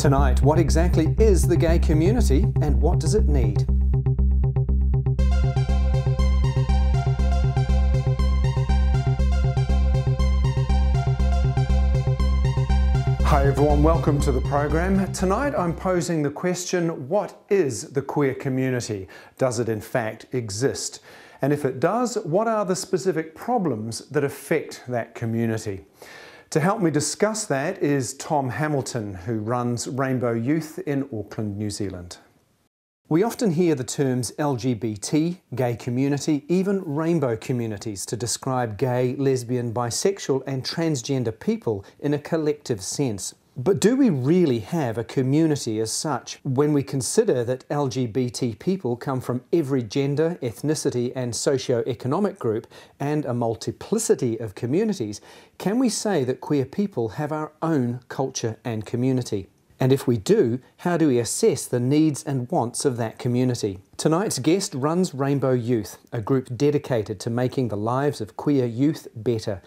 Tonight, what exactly is the gay community and what does it need? Hi everyone, welcome to the program. Tonight I'm posing the question, what is the queer community? Does it in fact exist? And if it does, what are the specific problems that affect that community? To help me discuss that is Tom Hamilton, who runs Rainbow Youth in Auckland, New Zealand. We often hear the terms LGBT, gay community, even rainbow communities to describe gay, lesbian, bisexual and transgender people in a collective sense. But do we really have a community as such? When we consider that LGBT people come from every gender, ethnicity and socio-economic group and a multiplicity of communities, can we say that queer people have our own culture and community? And if we do, how do we assess the needs and wants of that community? Tonight's guest runs Rainbow Youth, a group dedicated to making the lives of queer youth better.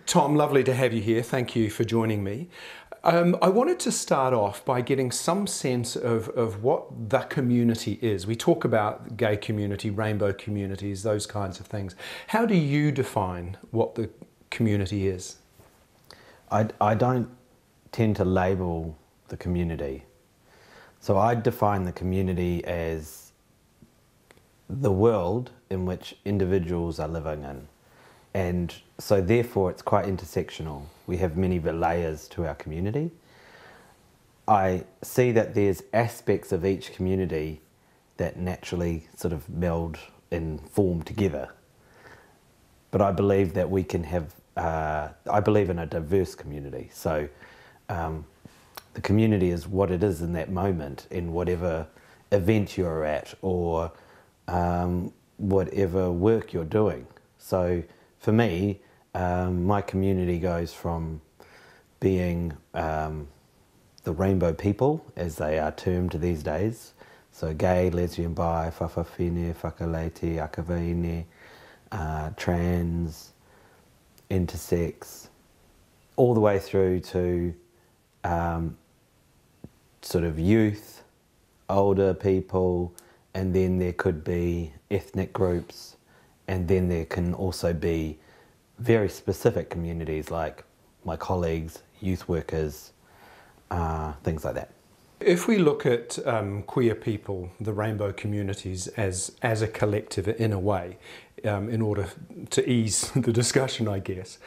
Tom, lovely to have you here. Thank you for joining me. I wanted to start off by getting some sense of what the community is. We talk about gay community, rainbow communities, those kinds of things. How do you define what the community is? I don't tend to label the community. So I define the community as the world in which individuals are living in. And so therefore it's quite intersectional. We have many layers to our community. I see that there's aspects of each community that naturally sort of meld and form together. But I believe that we can have, I believe in a diverse community. So the community is what it is in that moment, in whatever event you're at or whatever work you're doing. So for me, my community goes from being the rainbow people, as they are termed these days. So gay, lesbian, bi, whawhawhine, whakaleiti, akawaine, trans, intersex, all the way through to sort of youth, older people, and then there could be ethnic groups, and then there can also be very specific communities like my colleagues, youth workers, things like that. If we look at queer people, the rainbow communities, as a collective in a way, in order to ease the discussion, I guess,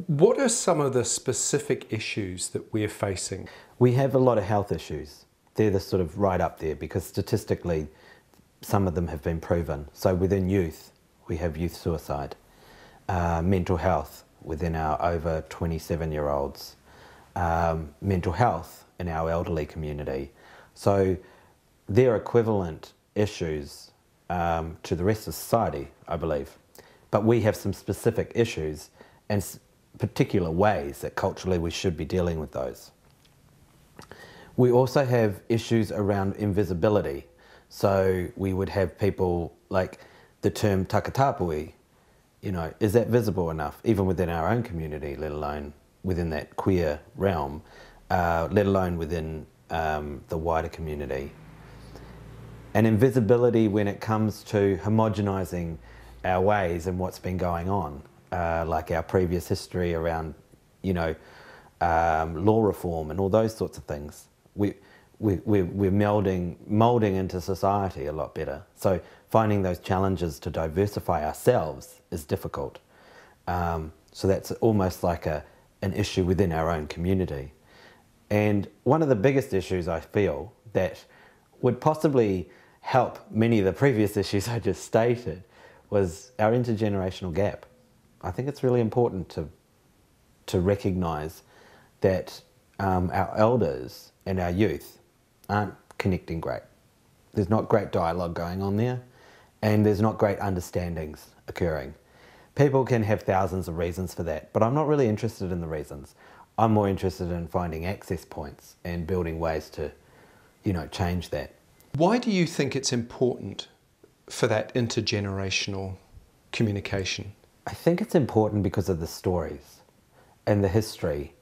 what are some of the specific issues that we're facing? We have a lot of health issues. They're the sort of right up there because statistically some of them have been proven. So within youth, we have youth suicide, mental health within our over 27-year-olds, mental health in our elderly community. So they're equivalent issues to the rest of society, I believe. But we have some specific issues and particular ways that culturally we should be dealing with those. We also have issues around invisibility. So we would have people like the term takatapui, you know, is that visible enough, even within our own community, let alone within that queer realm, let alone within the wider community. And invisibility when it comes to homogenising our ways and what's been going on, like our previous history around, you know, law reform and all those sorts of things. We're moulding into society a lot better. So finding those challenges to diversify ourselves is difficult. So that's almost like an issue within our own community. And one of the biggest issues I feel that would possibly help many of the previous issues I just stated was our intergenerational gap. I think it's really important to recognise that our elders and our youth aren't connecting great. There's not great dialogue going on there, and there's not great understandings occurring. People can have thousands of reasons for that, but I'm not really interested in the reasons. I'm more interested in finding access points and building ways to, you know, change that. Why do you think it's important for that intergenerational communication? I think it's important because of the stories and the history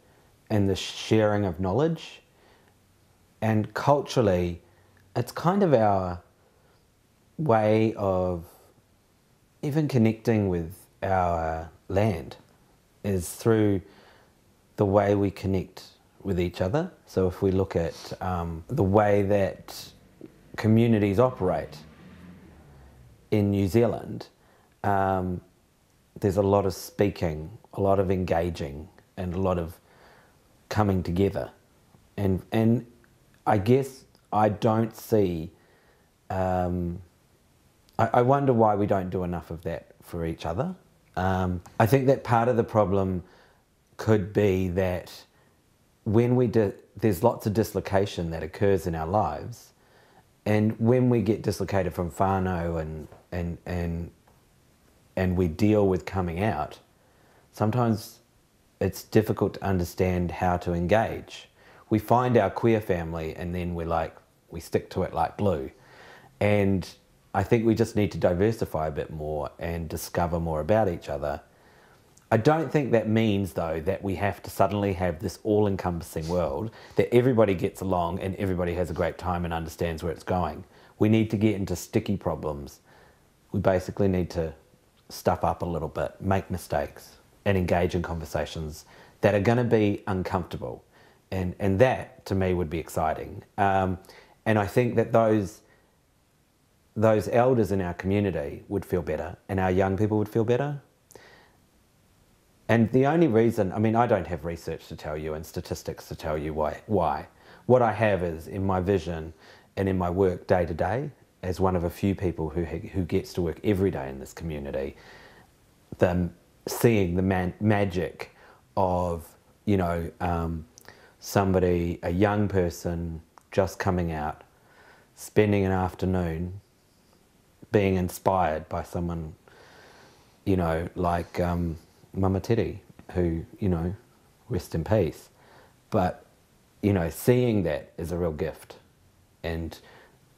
and the sharing of knowledge And culturally, it's kind of our way of even connecting with our land is through the way we connect with each other. So if we look at the way that communities operate in New Zealand, there's a lot of speaking, a lot of engaging, and a lot of coming together. And I guess I don't see, I wonder why we don't do enough of that for each other. I think that part of the problem could be that when there's lots of dislocation that occurs in our lives, and when we get dislocated from whānau and we deal with coming out, sometimes it's difficult to understand how to engage. We find our queer family and then we stick to it like glue. And I think we just need to diversify a bit more and discover more about each other. I don't think that means, though, that we have to suddenly have this all-encompassing world that everybody gets along and everybody has a great time and understands where it's going. We need to get into sticky problems. We basically need to stuff up a little bit, make mistakes, and engage in conversations that are going to be uncomfortable. And that, to me, would be exciting. And I think that those elders in our community would feel better, and our young people would feel better. And the only reason, I mean, I don't have research to tell you and statistics to tell you why. What I have is in my vision and in my work day to day, as one of a few people who gets to work every day in this community, seeing the magic of, you know, somebody, a young person just coming out, spending an afternoon being inspired by someone, you know, like Mama Teddy, who, you know, rest in peace. But, you know, seeing that is a real gift. And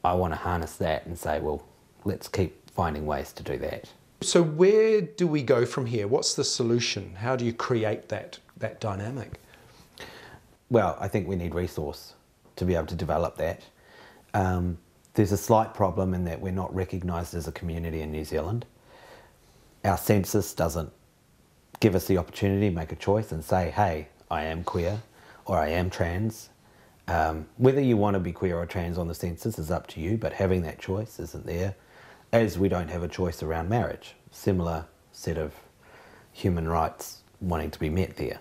I want to harness that and say, well, let's keep finding ways to do that. So where do we go from here? What's the solution? How do you create that dynamic? Well, I think we need resource to be able to develop that. There's a slight problem in that we're not recognised as a community in New Zealand. Our census doesn't give us the opportunity to make a choice and say, hey, I am queer or I am trans. Whether you want to be queer or trans on the census is up to you, but having that choice isn't there, as we don't have a choice around marriage. Similar set of human rights wanting to be met there.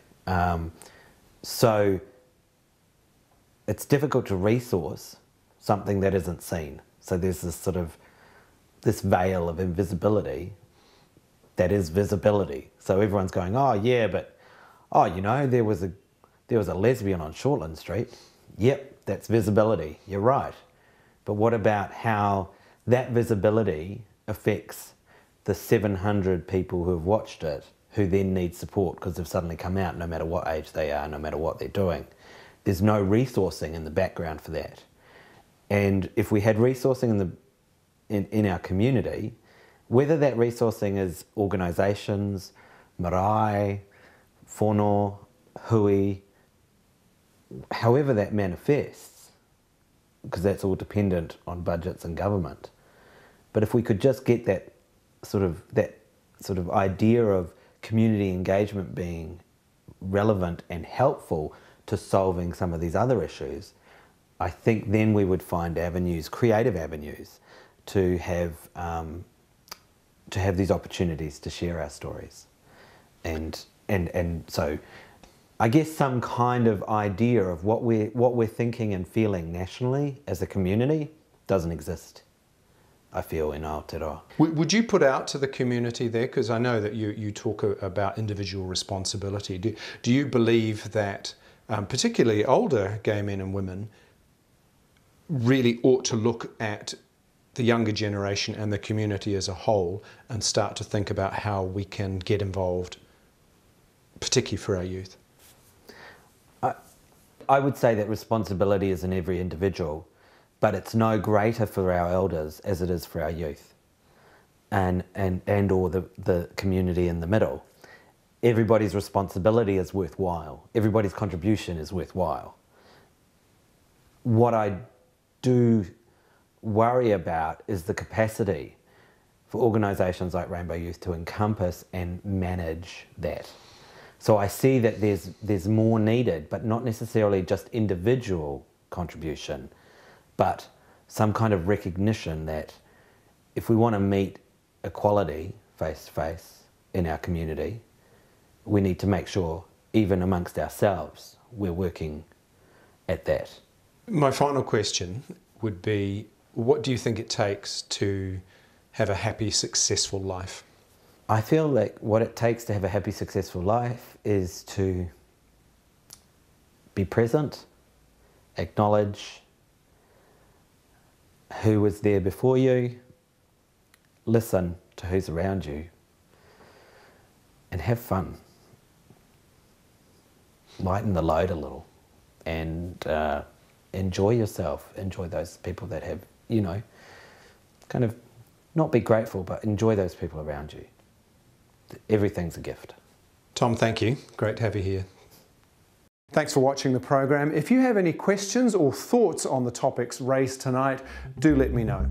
So it's difficult to resource something that isn't seen. So there's this sort of, this veil of invisibility that is visibility. So everyone's going, oh yeah, but, oh, you know, there was a lesbian on Shortland Street. Yep, that's visibility, you're right. But what about how that visibility affects the 700 people who have watched it, who then need support because they've suddenly come out, no matter what age they are, no matter what they're doing. There's no resourcing in the background for that. And if we had resourcing in our community, whether that resourcing is organisations, marae, whono, hui, however that manifests, because that's all dependent on budgets and government. But if we could just get that sort of idea of community engagement being relevant and helpful to solving some of these other issues, I think then we would find avenues, creative avenues, to have these opportunities to share our stories. And so I guess some kind of idea of what we're thinking and feeling nationally as a community doesn't exist, I feel, in Aotearoa. Would you put out to the community there, because I know that you talk about individual responsibility. Do you believe that particularly older gay men and women really ought to look at the younger generation and the community as a whole and start to think about how we can get involved, particularly for our youth? I would say that responsibility is in every individual, but it's no greater for our elders as it is for our youth and or the community in the middle. Everybody's responsibility is worthwhile. Everybody's contribution is worthwhile. What I do worry about is the capacity for organisations like Rainbow Youth to encompass and manage that. So I see that there's more needed, but not necessarily just individual contribution, but some kind of recognition that if we want to meet equality face to face in our community, we need to make sure, even amongst ourselves, we're working at that. My final question would be, what do you think it takes to have a happy, successful life? I feel like what it takes to have a happy, successful life is to be present, acknowledge who was there before you, listen to who's around you, and have fun. Lighten the load a little and enjoy yourself, enjoy those people that have, you know, kind of not be grateful, but enjoy those people around you. Everything's a gift. Tom, thank you. Great to have you here. Thanks for watching the program. If you have any questions or thoughts on the topics raised tonight, do let me know.